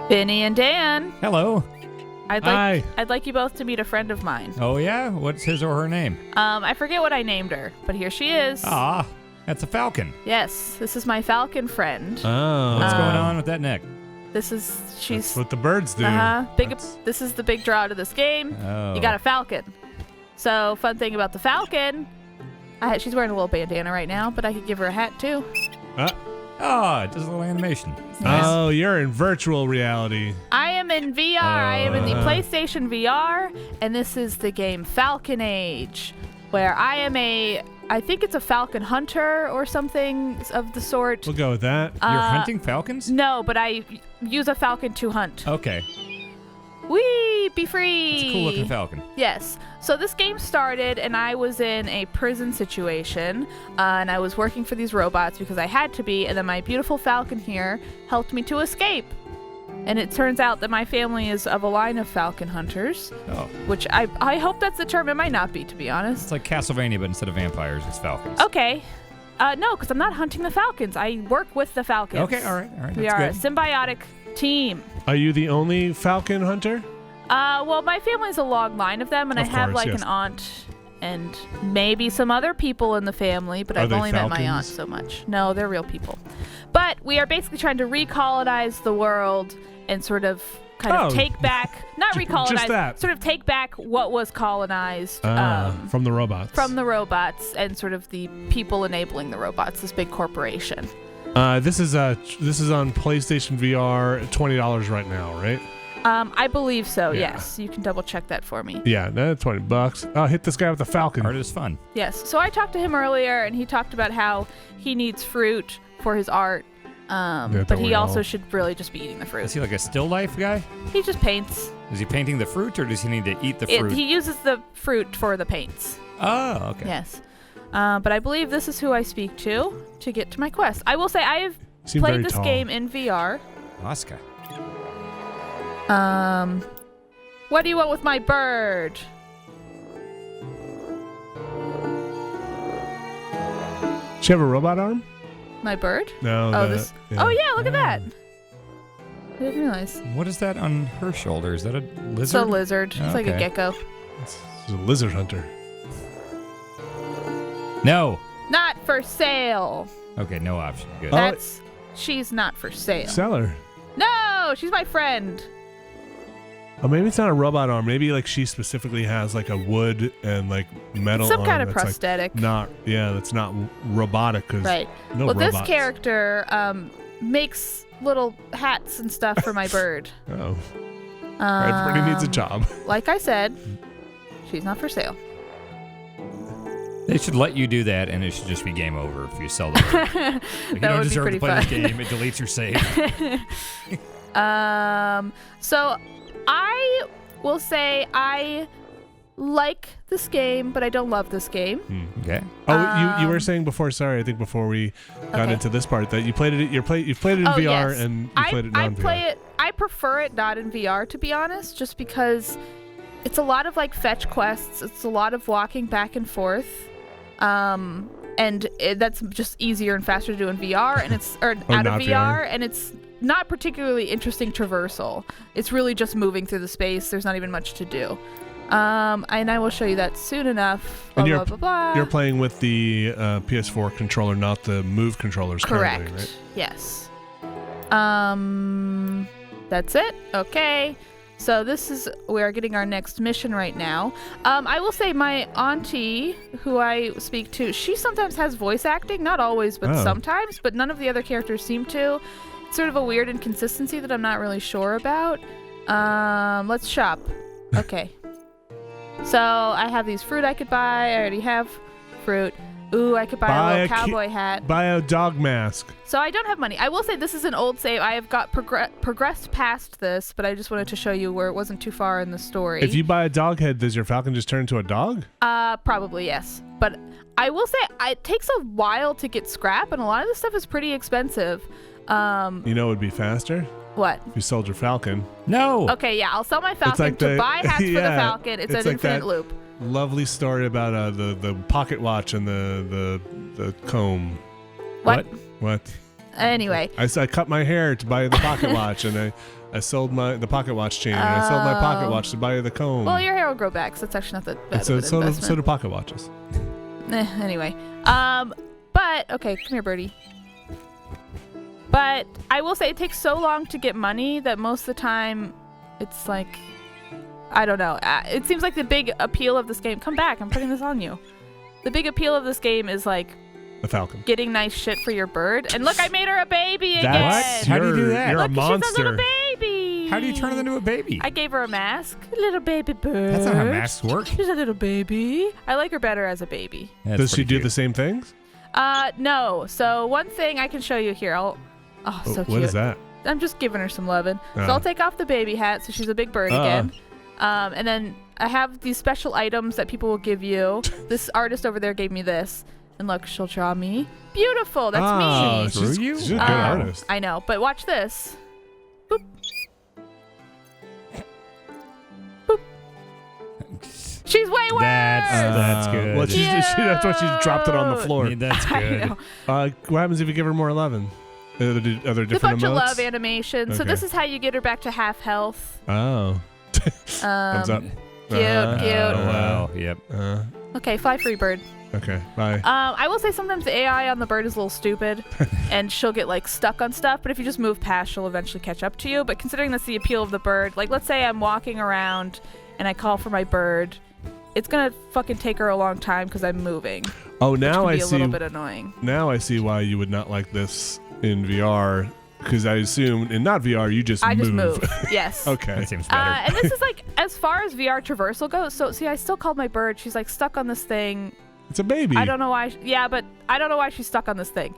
Vinny and Dan. Hello. I'd like you both to meet a friend of mine. Oh, yeah? What's his or her name? I forget what I named her, but here she is. Ah, that's a falcon. Yes, this is my falcon friend. Oh. What's going on with that neck? That's what the birds do. This is the big draw to this game. Oh. You got a falcon. So, fun thing about the falcon, she's wearing a little bandana right now, but I could give her a hat too. Oh, it does a little animation. Nice. Oh, you're in virtual reality. I am in VR. I am in the PlayStation VR, and this is the game Falcon Age, where I am I think it's a falcon hunter or something of the sort. We'll go with that. You're hunting falcons? No, but I use a falcon to hunt. Okay. Whee! Be free! It's a cool looking falcon. Yes. So this game started, and I was in a prison situation, and I was working for these robots because I had to be, and then my beautiful falcon here helped me to escape. And it turns out that my family is of a line of falcon hunters, which I hope that's the term. It might not be, to be honest. It's like Castlevania, but instead of vampires, it's falcons. Okay. No, because I'm not hunting the falcons. I work with the falcons. Okay, all right. We are a symbiotic team. Are you the only falcon hunter? Well, my family's a long line of them, and I have an aunt and maybe some other people in the family, but I've only met my aunt so much. No, they're real people. But we are basically trying to recolonize the world and sort of take back, not recolonize, sort of take back what was colonized from the robots. From the robots and sort of the people enabling the robots, this big corporation. This is on PlayStation VR, $20 right now, right? I believe so, Yeah. yes. You can double check that for me. Yeah, that's $20. I'll hit this guy with the falcon. Art is fun. Yes. So I talked to him earlier, and he talked about how he needs fruit for his art, but he also should really just be eating the fruit. Is he like a still life guy? He just paints. Is he painting the fruit, or does he need to eat the fruit? He uses the fruit for the paints. Oh, okay. Yes. But I believe this is who I speak to get to my quest. I will say I have played this game in VR. Oscar. What do you want with my bird? Does she have a robot arm? My bird? No. Oh yeah, look at that. I didn't realize. What is that on her shoulder? Is that a lizard? It's a lizard. It's like a gecko. It's a lizard hunter. No. Not for sale. Okay, no option. Good. She's not for sale. Sell her. No, she's my friend. Oh, maybe it's not a robot arm. Maybe like she specifically has like a wood and like metal Some arm kind of that's prosthetic. That's not robotic. Right. No well, robots. this character makes little hats and stuff for my bird. Oh. Everybody needs a job. Like I said, she's not for sale. They should let you do that, and it should just be game over if you sell the bird. Like, you don't deserve to play this game. It deletes your save. So I will say I like this game, but I don't love this game. Okay. Oh, you were saying before. Sorry, I think before we got into this part that you played it. You've played it in VR, and you played it non-VR. I prefer it not in VR, to be honest, just because it's a lot of like fetch quests. It's a lot of walking back and forth, and that's just easier and faster to do in VR, and it's out of VR, and it's not particularly interesting traversal. It's really just moving through the space. There's not even much to do. And I will show you that soon enough. Blah, blah, blah, blah. You're playing with the PS4 controller, not the Move controllers. Correct. Currently, right? Yes. That's it. Okay. So we are getting our next mission right now. I will say my auntie, who I speak to, she sometimes has voice acting. Not always, but sometimes. But none of the other characters seem to. It's sort of a weird inconsistency that I'm not really sure about. Let's shop. Okay. So I have these fruit I could buy. I already have fruit. Ooh, I could buy a little cowboy hat. Buy a dog mask. So I don't have money. I will say this is an old save. I have got progressed past this, but I just wanted to show you where it wasn't too far in the story. If you buy a dog head, does your falcon just turn into a dog? Probably, yes. But I will say it takes a while to get scrap, and a lot of this stuff is pretty expensive. You know it would be faster? What? If you sold your falcon. No. Okay, yeah, I'll sell my falcon to buy hats for the falcon. It's an infinite loop. Lovely story about the pocket watch and the comb. What? What? Anyway. I cut my hair to buy the pocket watch, and I sold the pocket watch chain, and I sold my pocket watch to buy the comb. Well, your hair will grow back, so it's actually not that bad so, of an investment. so do pocket watches. Anyway. But, okay, come here, birdie. But I will say it takes so long to get money that most of the time it's like, I don't know. It seems like the big appeal of this game, come back, I'm putting this on you. The big appeal of this game is like the Falcon. Getting nice shit for your bird. And look, I made her a baby again. What? How do you do that? You're look, a monster. She's a little baby. How do you turn it into a baby? I gave her a mask. A little baby bird. That's not how masks work. She's a little baby. I like her better as a baby. Does she do the same things? No. So one thing I can show you here. So cute. What is that? I'm just giving her some loving. So I'll take off the baby hat so she's a big bird again. And then I have these special items that people will give you. This artist over there gave me this. And look, she'll draw me. Beautiful. That's me. She's a good artist. I know. But watch this. Boop. Boop. She's way worse. That's good. Well, that's why she dropped it on the floor. That's good. I know. What happens if you give her more loving? Are there different It's a bunch of emotes? love animation. So this is how you get her back to half health. Oh. Thumbs up. Cute. Oh, wow. Yep. Okay, fly free, bird. Okay, bye. I will say sometimes the AI on the bird is a little stupid, and she'll get like stuck on stuff. But if you just move past, she'll eventually catch up to you. But considering that's the appeal of the bird, like let's say I'm walking around and I call for my bird, it's gonna fucking take her a long time because I'm moving. Oh, now I which can see. Be a little bit annoying. Now I see why you would not like this in VR. Because I assume in not VR you just move. I just move. Yes. Okay. That seems better. And this is like as far as VR traversal goes. So see, I still called my bird. She's like stuck on this thing. It's a baby. I don't know why. But I don't know why she's stuck on this thing.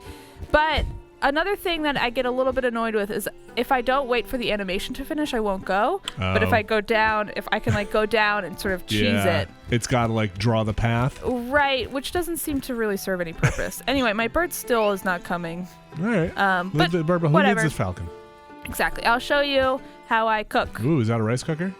But another thing that I get a little bit annoyed with is if I don't wait for the animation to finish, I won't go. But if I go down, if I can like go down and sort of cheese it. It's got to like draw the path. Right, which doesn't seem to really serve any purpose. Anyway, my bird still is not coming. All right. But who whatever. needs this Falcon? Exactly. I'll show you how I cook. Ooh, is that a rice cooker?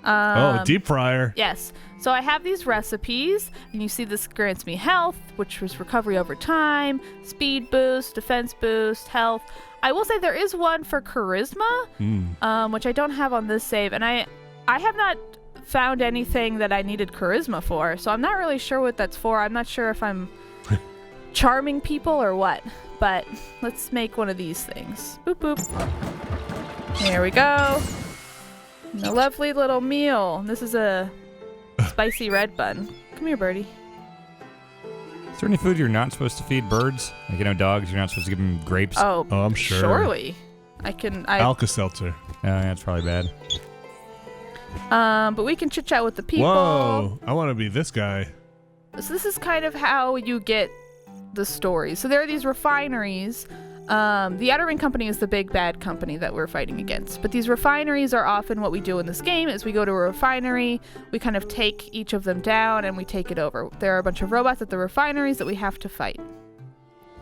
A deep fryer. Yes. So I have these recipes, and you see this grants me health, which was recovery over time, speed boost, defense boost, health. I will say there is one for charisma, which I don't have on this save, and I have not found anything that I needed charisma for, so I'm not really sure what that's for. I'm not sure if I'm charming people or what, but let's make one of these things. Boop, boop. There we go. And a lovely little meal. This is a spicy red bun. Come here, birdie. Is there any food you're not supposed to feed birds? Like, dogs, you're not supposed to give them grapes? Oh, I'm sure. Surely. Alka-Seltzer. That's probably bad. But we can chit-chat with the people. Whoa, I want to be this guy. So this is kind of how you get the story. So there are these refineries. The Outer Ring Company is the big bad company that we're fighting against. But these refineries are often what we do in this game is we go to a refinery, we kind of take each of them down, and we take it over. There are a bunch of robots at the refineries that we have to fight.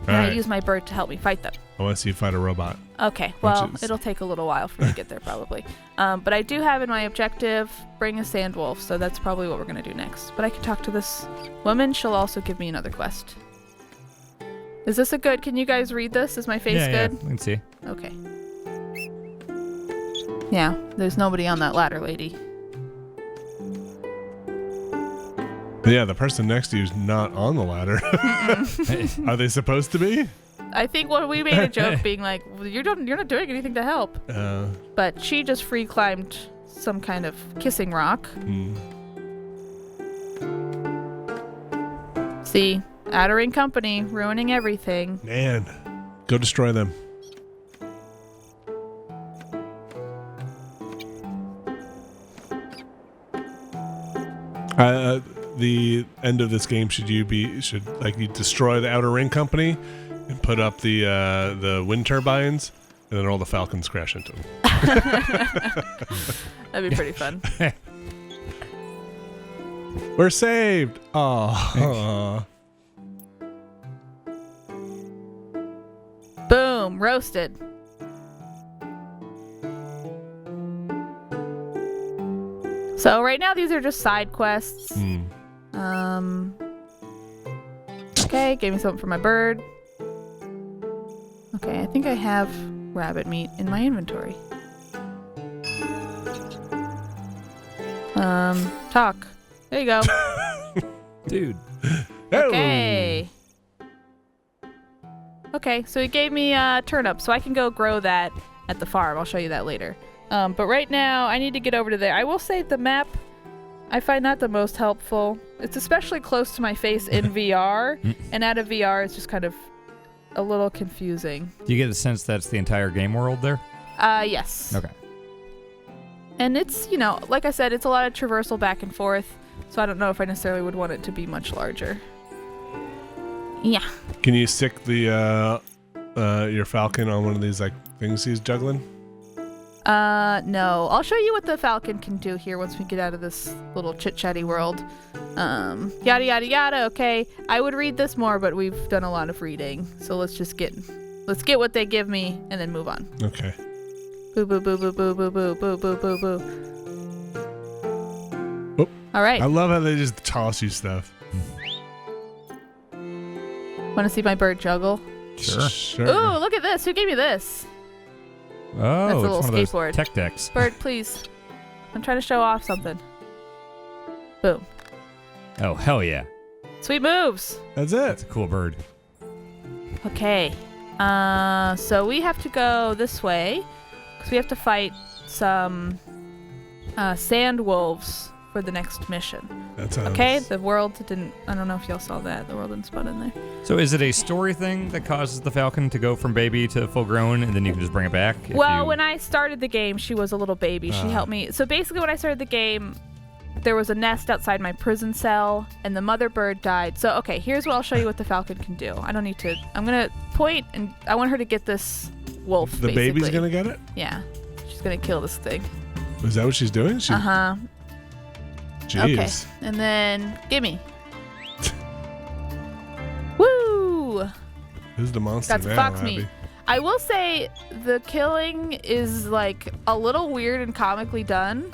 And I use my bird to help me fight them. I want to see you fight a robot. Okay, well, it'll take a little while for me to get there probably. But I do have in my objective, bring a sandwolf, so that's probably what we're going to do next. But I can talk to this woman. She'll also give me another quest. Is this a good? Can you guys read this? Is my face good? Yeah, we can see. Okay. Yeah, there's nobody on that ladder, lady. Yeah, the person next to you is not on the ladder. Are they supposed to be? I think we made a joke being like, well, you're not doing anything to help. But she just free climbed some kind of kissing rock. See? Outer Ring Company, ruining everything. Man, go destroy them. The end of this game should you destroy the Outer Ring Company and put up the wind turbines, and then all the Falcons crash into them. That'd be pretty fun. We're saved. Oh. Boom, roasted. So right now these are just side quests. Okay, gave me something for my bird. Okay, I think I have rabbit meat in my inventory. Talk. There you go. Dude. Okay. Okay, so he gave me turnips, so I can go grow that at the farm. I'll show you that later. But right now, I need to get over to there. I will say the map, I find that the most helpful. It's especially close to my face in VR, and out of VR, it's just kind of a little confusing. Do you get a sense that's the entire game world there? Yes. Okay. And it's, you know, like I said, it's a lot of traversal back and forth, so I don't know if I necessarily would want it to be much larger. Yeah. Can you stick the your Falcon on one of these like things he's juggling? No. I'll show you what the Falcon can do here once we get out of this little chit-chatty world. Yada yada yada. Okay. I would read this more, but we've done a lot of reading, so let's get what they give me and then move on. Okay. Boo boo boo boo boo boo boo boo boo boo boo. Oh. All right. I love how they just toss you stuff. Want to see my bird juggle? Sure. Ooh, look at this. Who gave me this? Oh, That's a it's little one of those skateboard. tech decks. Bird, please. I'm trying to show off something. Boom. Oh, hell yeah. Sweet moves. That's That's it. a cool bird. Okay. So we have to go this way because we have to fight some sand wolves for the next mission. That sounds... Okay, the world didn't... I don't know if y'all saw that. The world didn't spawn in there. So is it a story thing that causes the Falcon to go from baby to full grown, and then you can just bring it back? Well, when I started the game, she was a little baby. She helped me. So basically when I started the game, there was a nest outside my prison cell, and the mother bird died. So, okay, here's what I'll show you what the Falcon can do. I don't need to... I'm going to point, and I want her to get this wolf, The basically. baby's going to get it? Yeah. She's going to kill this thing. Is that what she's doing? Uh-huh. Jeez. Okay, and then gimme. Woo! Who's the monster Got some now, fox Abby? meat. I will say the killing is like a little weird and comically done.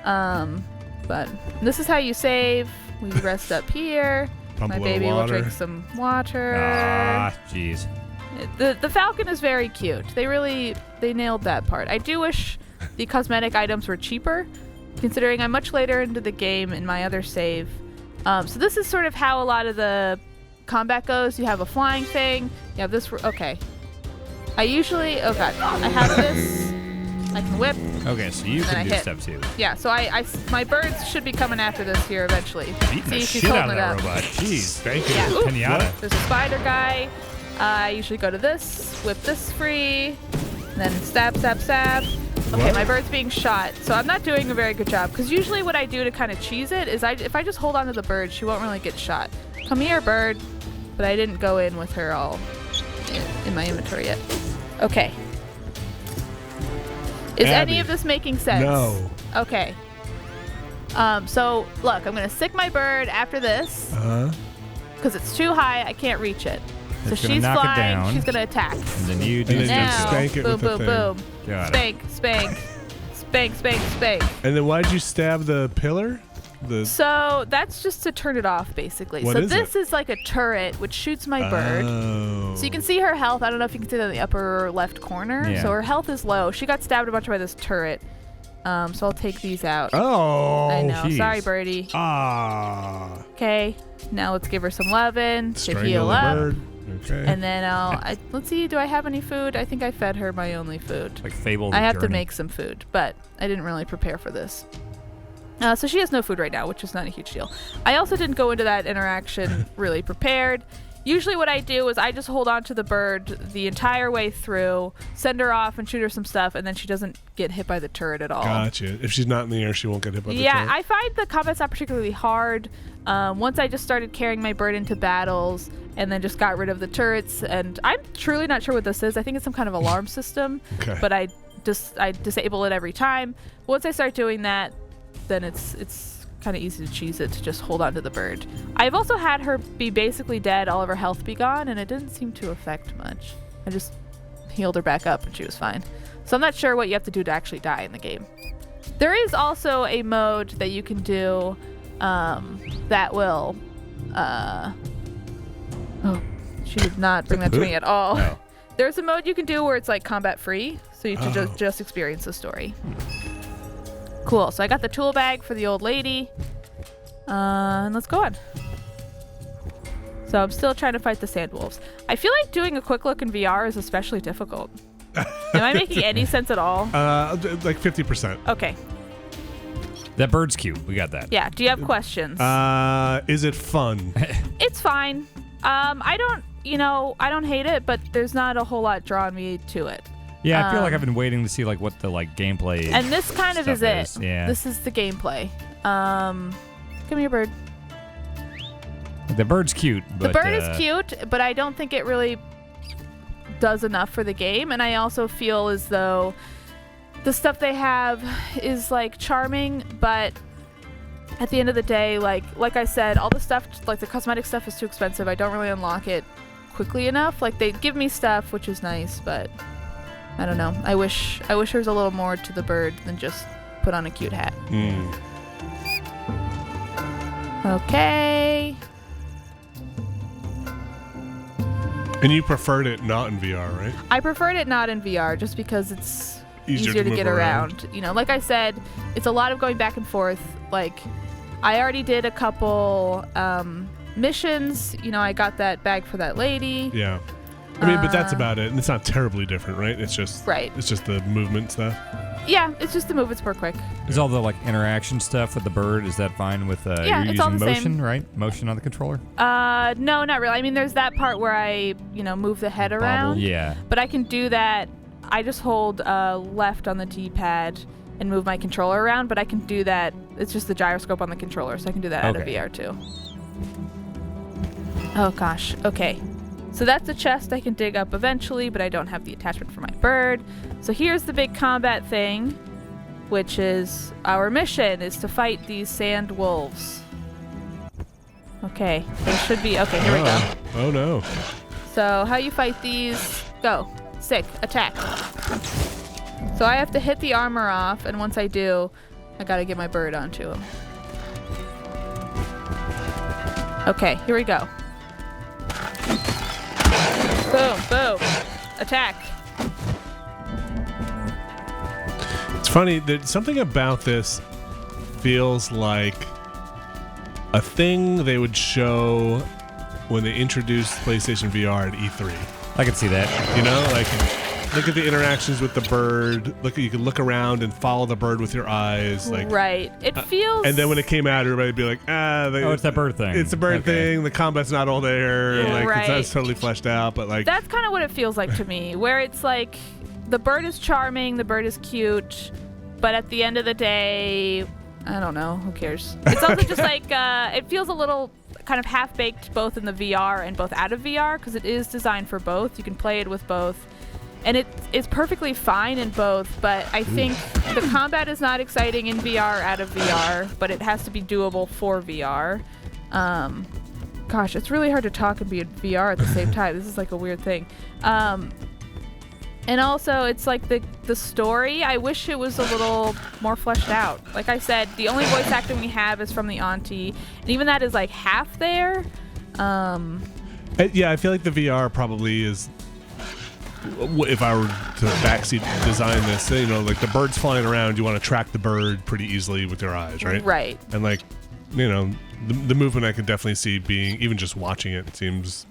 But this is how you save. We rest up here. Pump My a little baby will water. drink some water. Ah, jeez. The Falcon is very cute. They nailed that part. I do wish the cosmetic items were cheaper, considering I'm much later into the game in my other save. So this is sort of how a lot of the combat goes. You have a flying thing. You have this. Okay. I usually... Oh, God. I have this. I can whip. Okay, so you And can I do hit. step 2. Yeah, so my birds should be coming after this here eventually. Beating the she's shit out holding of it that up. robot. Jeez. Thank you. Yeah. Ooh. Pinata. There's a spider guy. I usually go to this, whip this free, and then stab, stab, stab. Okay, What? my bird's being shot, so I'm not doing a very good job. Because usually what I do to kind of cheese it is if I just hold on to the bird, she won't really get shot. Come here, bird. But I didn't go in with her all in my inventory yet. Okay. Is Abby. any of this making sense? No. Okay. So, look, I'm going to stick my bird after this. Uh-huh. Because it's too high, I can't reach it. So It's gonna she's knock it flying, down. she's gonna attack. And then you do And then you step Now, 2. spank it boom, with the boom, thing. boom. Got it. Spank, spank, spank, spank, spank. And then why'd you stab the pillar? So that's just to turn it off, basically. What so is this is like a turret which shoots my bird. Oh. So you can see her health. I don't know if you can see that in the upper left corner. Yeah. So her health is low. She got stabbed a bunch by this turret. So I'll take these out. Oh. I know. jeez. Sorry, birdie. Ah. Okay. Now let's give her some lovin' to Strangle heal the up. bird. Okay. And then let's see, do I have any food? I think I fed her my only food. Like Fable. I have Journey. to make some food, but I didn't really prepare for this. So she has no food right now, which is not a huge deal. I also didn't go into that interaction really prepared. Usually what I do is I just hold on to the bird the entire way through, send her off and shoot her some stuff, and then she doesn't get hit by the turret at all. Gotcha. If she's not in the air, she won't get hit by the Yeah, turret. I find the combat's not particularly hard. Once I just started carrying my bird into battles and then just got rid of the turrets, and I'm truly not sure what this is. I think it's some kind of alarm system, Okay. but I disable it every time. Once I start doing that, then it's kind of easy to cheese it to just hold on to the bird. I've also had her be basically dead, all of her health be gone, and it didn't seem to affect much. I just healed her back up and she was fine. So I'm not sure what you have to do to actually die in the game. There is also a mode that you can do that will... oh, she did not bring that to me at all. No. There's a mode you can do where it's like combat free, so you can just experience the story. Cool. So I got the tool bag for the old lady. And let's go on. So I'm still trying to fight the sand wolves. I feel like doing a quick look in VR is especially difficult. Am I making any sense at all? Like 50%. Okay. That bird's cute. We got that. Yeah. Do you have questions? Is it fun? It's fine. I don't hate it, but there's not a whole lot drawing me to it. Yeah, I feel like I've been waiting to see like what the gameplay is. And this kind of is it. Yeah. This is the gameplay. Come here, bird. The bird's cute. But, the bird is cute, but I don't think it really does enough for the game. And I also feel as though the stuff they have is like charming, but at the end of the day, like I said, all the stuff, like the cosmetic stuff, is too expensive. I don't really unlock it quickly enough. Like they give me stuff, which is nice, but I don't know. I wish there was a little more to the bird than just put on a cute hat. Okay. And you preferred it not in VR, right? I preferred it not in VR just because it's easier to get around. You know, like I said, it's a lot of going back and forth. Like, I already did a couple missions. You know, I got that bag for that lady. Yeah. I mean, but that's about it. And it's not terribly different, right? It's just It's just the movement stuff. Yeah, it's just the movements more quick. Is all the interaction stuff with the bird, is that fine with yeah, you're it's all using the motion, same. right? Motion on the controller? No, not really. I mean, there's that part where I, move the head around. Yeah. But I can do that. I just hold left on the D-pad and move my controller around, but I can do that. It's just the gyroscope on the controller, so I can do that out of VR too. Oh gosh. Okay. So that's a chest I can dig up eventually, but I don't have the attachment for my bird. So here's the big combat thing, which is our mission is to fight these sand wolves. Okay, they should be, okay, here we go. Oh no. So how you fight these, go, sick, attack. So I have to hit the armor off, and once I do, I gotta get my bird onto him. Okay, here we go. Boom, boom. Attack. It's funny that something about this feels like a thing they would show when they introduced PlayStation VR at E3. I can see that. You know, like look at the interactions with the bird. You can look around and follow the bird with your eyes. Like right. It feels. And then when it came out, everybody'd be like, it's that bird thing. It's a bird thing. The combat's not all there. Yeah. Like Right. it's not totally fleshed out. But like that's kind of what it feels like to me. Where it's like the bird is charming, the bird is cute, but at the end of the day, I don't know. Who cares? It's also just like it feels a little kind of half-baked both in the VR and both out of VR because it is designed for both. You can play it with both. And it's perfectly fine in both, but I think the combat is not exciting in VR out of VR, but it has to be doable for VR. Gosh, it's really hard to talk and be in VR at the same time. This is like a weird thing. And also, it's like the story, I wish it was a little more fleshed out. Like I said, the only voice acting we have is from the auntie, and even that is like half there. yeah, I feel like the VR probably is. If I were to backseat design this, like the bird's flying around, you want to track the bird pretty easily with your eyes, right? Right. And like, the movement I can definitely see being, even just watching it seems,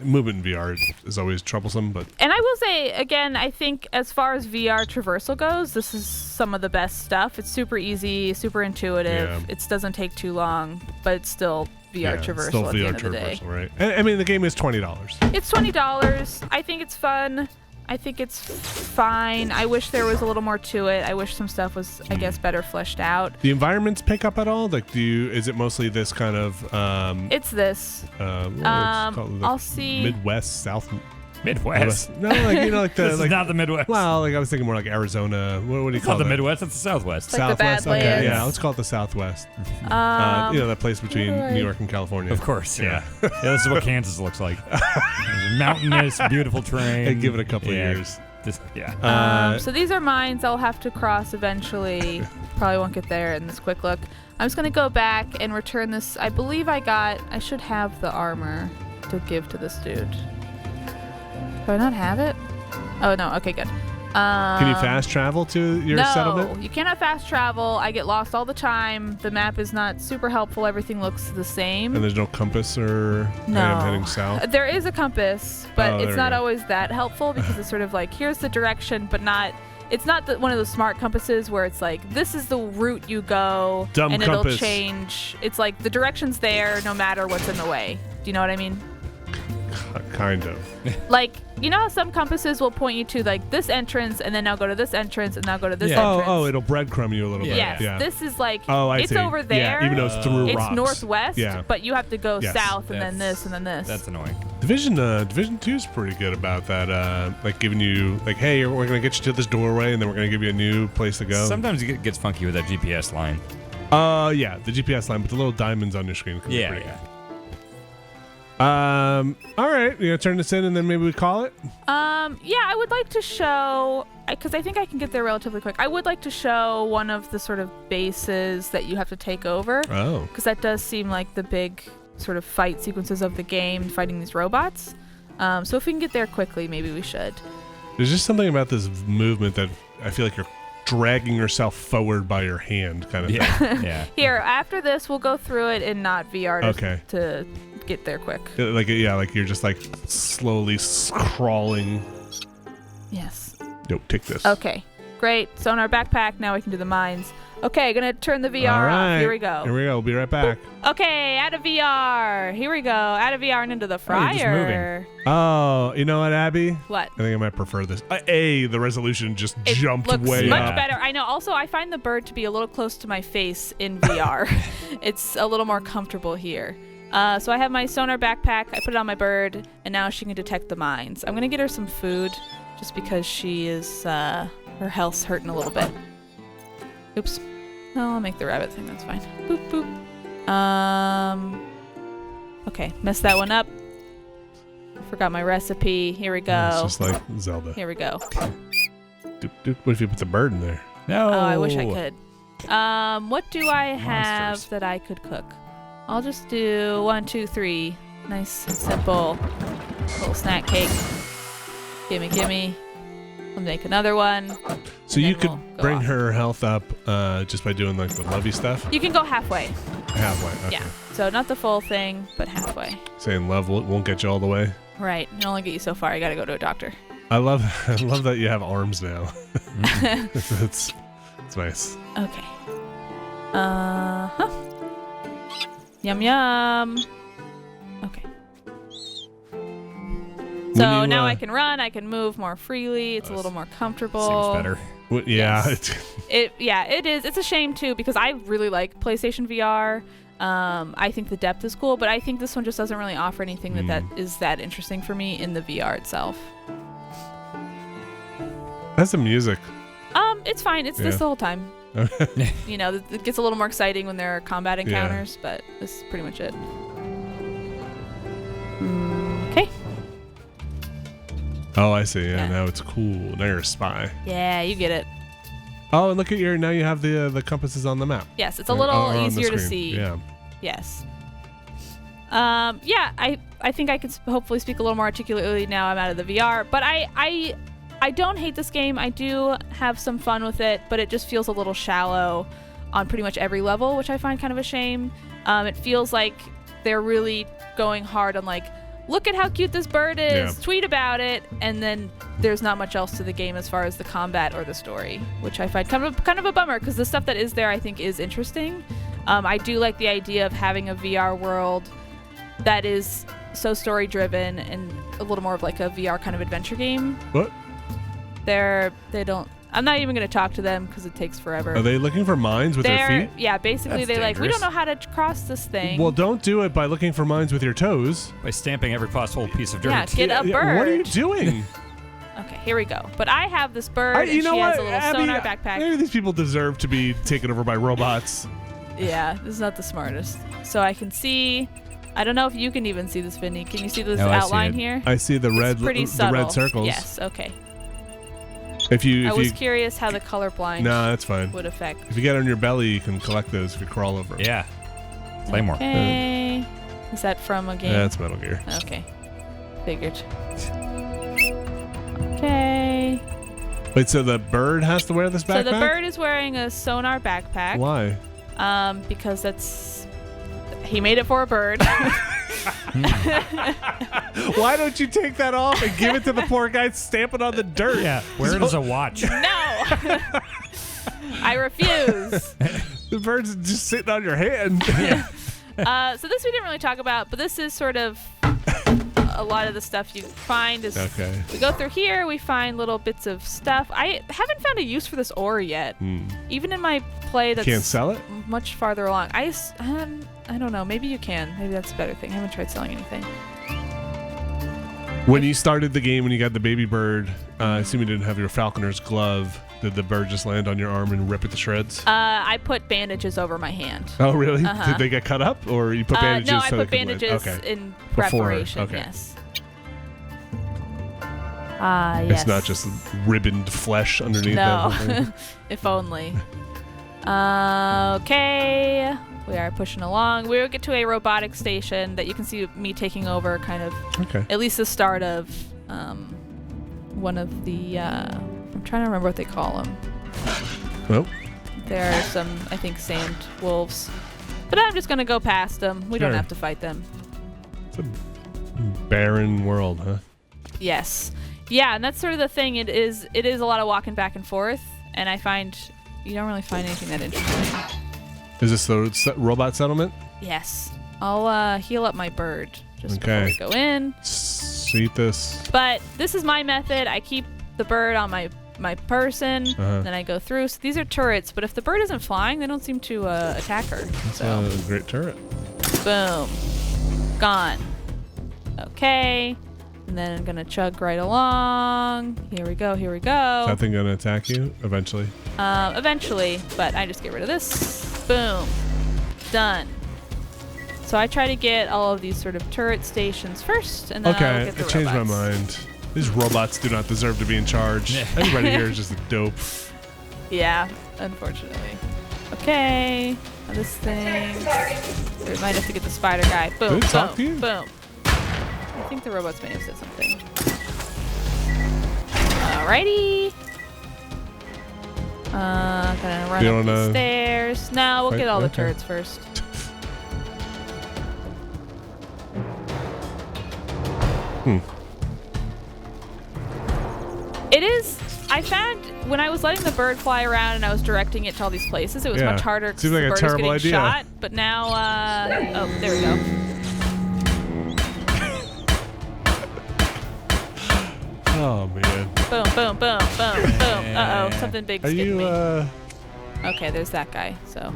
movement in VR is always troublesome, but. And I will say, again, I think as far as VR traversal goes, this is some of the best stuff. It's super easy, super intuitive. Yeah. It doesn't take too long, but it's still VR traversal still at the VR end of the day. Right? And, I mean, the game is $20. It's $20. I think it's fun. I think it's fine. I wish there was a little more to it. I wish some stuff was, I guess, better fleshed out. The environments pick up at all? Like, is it mostly this kind of? It's this. I'll see. Midwest, South. Midwest. No, like the. This is not the Midwest. Well, I was thinking more like Arizona. What do you it's call not it? the Midwest. It's the Southwest. Like Southwest. the Badlands. Okay, yeah, let's call it the Southwest. That place between New York and California. Of course, yeah. This is what Kansas looks like. Mountainous, beautiful terrain. And give it a couple of years. So these are mines I'll have to cross eventually. Probably won't get there in this quick look. I'm just going to go back and return this. I believe I should have the armor to give to this dude. Do I not have it? Oh, no. Okay, good. Can you fast travel to your settlement? No, you cannot fast travel. I get lost all the time. The map is not super helpful. Everything looks the same. And there's no compass or no. I'm heading south? There is a compass, but it's not always that helpful because it's sort of like, here's the direction, but not... It's not one of those smart compasses where it's like, this is the route you go, Dumb and compass. It'll change. It's like the direction's there no matter what's in the way. Do you know what I mean? Kind of. Like, you know how some compasses will point you to like this entrance and then now go to this entrance and now go to this entrance? Oh, it'll breadcrumb you a little bit. Yes. Yeah. This is like, I it's see. over there. Yeah, even though it's through it's rocks. northwest, but you have to go south and then That's- this and then this. That's annoying. Division 2 is pretty good about that. Like giving you, like, hey, we're going to get you to this doorway and then we're going to give you a new place to go. Sometimes it gets funky with that GPS line. Yeah, the GPS line, but the little diamonds on your screen can be pretty good. All right, you gonna turn this in and then maybe we call it? Yeah, I would like to show, because I think I can get there relatively quick. I would like to show one of the sort of bases that you have to take over. Oh. Because that does seem like the big sort of fight sequences of the game, fighting these robots. So if we can get there quickly, maybe we should. There's just something about this movement that I feel like you're dragging yourself forward by your hand, kind of thing. Yeah. Here, after this, we'll go through it in not VR to get there quick. Like you're just like slowly crawling. Yes. No, take this. Okay, great. So in our backpack, now we can do the mines. Okay, gonna turn the VR All right. off. Here we go. Here we go. We'll be right back. Okay, out of VR. Here we go. Out of VR and into the fryer. you're just Oh, you know what, Abby? What? I think I might prefer this. The resolution just It jumped looks way much up. better. I know. Also, I find the bird to be a little close to my face in VR. It's a little more comfortable here. So I have my sonar backpack. I put it on my bird, and now she can detect the mines. I'm gonna get her some food, just because she is her health's hurting a little bit. Oops. No, I'll make the rabbit thing. That's fine. Boop boop. Okay, messed that one up. Forgot my recipe. Here we go. It's just like Zelda. Here we go. What if you put the bird in there? No. Oh, I wish I could. What do I have Monsters. that I could cook? I'll just do 1, 2, 3. Nice and simple. Little snack cake. Gimme, gimme. We'll make another one. So you then could we'll go bring off. her health up just by doing like the lovey stuff? You can go halfway. Halfway. Okay. Yeah. So not the full thing, but halfway. Saying love won't get you all the way. Right. It'll only get you so far. You gotta go to a doctor. I love that you have arms now. it's nice. Okay. Yum yum. Okay. So now I can run, I can move more freely. It's a little more comfortable. Seems better. Yeah. Yes. It is. It's a shame too because I really like PlayStation VR. I think the depth is cool, but I think this one just doesn't really offer anything that is that interesting for me in the VR itself. That's the music. It's fine. It's this the whole time. You know, it gets a little more exciting when there are combat encounters, but this is pretty much it. Okay. Oh, I see. Yeah, now it's cool. Now you're a spy. Yeah, you get it. Oh, and look at now you have the compasses on the map. Yes, it's a little on the easier to screen. see. Yeah. Yes. I think I could hopefully speak a little more articulately now I'm out of the VR, but I don't hate this game. I do have some fun with it, but it just feels a little shallow on pretty much every level, which I find kind of a shame. It feels like they're really going hard on like, look at how cute this bird is, tweet about it, and then there's not much else to the game as far as the combat or the story, which I find kind of a bummer because the stuff that is there I think is interesting. I do like the idea of having a VR world that is so story driven and a little more of like a VR kind of adventure game. What? I'm not even going to talk to them because it takes forever. Are they looking for mines with their feet? Yeah, basically That's they like, we dangerous. don't know how to cross this thing. Well, don't do it by looking for mines with your toes. By stamping every possible piece of dirt. Yeah, get a bird. What are you doing? Okay, here we go. But I have this bird, and she has a little sonar backpack. Maybe these people deserve to be taken over by robots. Yeah, this is not the smartest. So I can see. I don't know if you can even see this, Vinny. Can you see this No, I see outline it. here? I see the red, It's pretty the subtle. red circles. Yes. Okay. If I was you, curious how the colorblind no, that's fine. would affect. If you get on your belly, you can collect those if you crawl over 'em. Yeah. Play more. Okay. Is that from a game? Yeah, that's Metal Gear. Okay. Figured. Okay. Wait, so the bird has to wear this backpack? So the bird is wearing a sonar backpack. Why? Because he made it for a bird. Why don't you take that off and give it to the poor guy stamping on the dirt? Yeah, wear it as a watch. No! I refuse. The bird's just sitting on your hand. Yeah. So this we didn't really talk about, but this is sort of a lot of the stuff you find is Okay. we go through here, we find little bits of stuff. I haven't found a use for this ore yet. Even in my play that's Can't sell it? much farther along. I don't know. Maybe you can. Maybe that's a better thing. I haven't tried selling anything. When you started the game, when you got the baby bird, I assume you didn't have your falconer's glove. Did the bird just land on your arm and rip it to shreds? I put bandages over my hand. Oh, really? Uh-huh. Did they get cut up, or you put bandages? No, I so put they could land? bandages Okay. in Before, preparation. okay. Yes. It's Yes. not just ribboned flesh underneath No. that. If only. Okay. We are pushing along. We'll get to a robotic station that you can see me taking over, kind of. Okay. At least the start of one of the. I'm trying to remember what they call them. Well, There are some, I think, sand wolves. But I'm just going to go past them. We don't Sure. have to fight them. it's a barren world, huh? Yes. Yeah, and that's sort of the thing. It is a lot of walking back and forth, and I find you don't really find anything that interesting. Is this the robot settlement? Yes. I'll heal up my bird just before we go in. See this. But this is my method. I keep the bird on my person, then I go through. So these are turrets, but if the bird isn't flying, they don't seem to attack her. So That's a great turret. boom. Gone. Okay. And then I'm gonna chug right along. Here we go, here we Is go. that thing gonna attack you eventually? Eventually, but I just get rid of this. Boom. Done. So I try to get all of these sort of turret stations first, and then I'll Okay, get the I changed my robots. mind. These robots do not deserve to be in charge. Everybody here is just a dope. Yeah, unfortunately. Okay. Now this thing. We might have to get the spider guy. Boom, Did it talk boom, to you? boom. I think the robots may have said something. Alrighty. Gonna run You up the wanna stairs. No, we'll fight? get all the Okay. turrets first. It is. I found when I was letting the bird fly around and I was directing it to all these places, it was Yeah. much harder because Seems the like a bird was terrible getting idea. shot. But now, oh, there we go. Oh man. Boom, boom, boom, boom, boom. Uh oh, something big's Are getting you? me. Okay, there's that guy. So.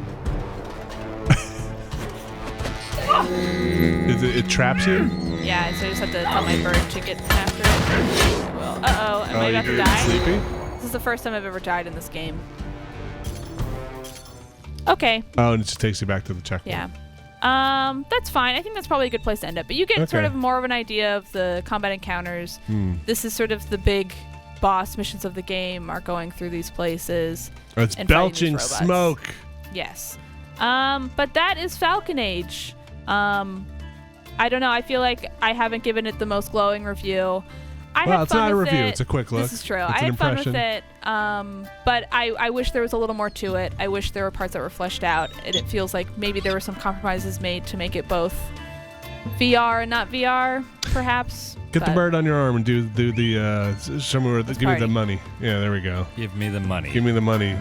It traps you? Yeah, so I just have to tell my bird to get after it. Well, uh-oh, am I you about to getting die? sleepy? This is the first time I've ever died in this game. Okay, Oh, and it just takes you back to the checkpoint. yeah. That's fine. I think that's probably a good place to end up. But you get sort Okay. of more of an idea of the combat encounters. This is sort of the big boss missions of the game are going through these places. Oh, it's and fighting these belching robots. smoke. Yes. But that is Falcon Age. I don't know. I feel like I haven't given it the most glowing review. I Well, had it's fun not a with review. it. It's a quick look. This is true. It's I an had fun impression. with it. But I wish there was a little more to it. I wish there were parts that were fleshed out. And it feels like maybe there were some compromises made to make it both VR and not VR, perhaps. Get the But bird on your arm and do the show me where give me party. the money. Yeah, there we go. Give me the money. Give me the money.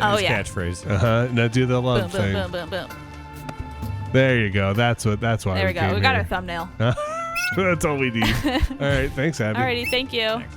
Oh, His yeah. catchphrase. Now do the Boom, love boom, thing. boom, boom, boom. There you go. That's why. There we go. came We got here. our thumbnail. That's all we need. All right. Thanks, Abby. Alrighty, thank you. Thanks.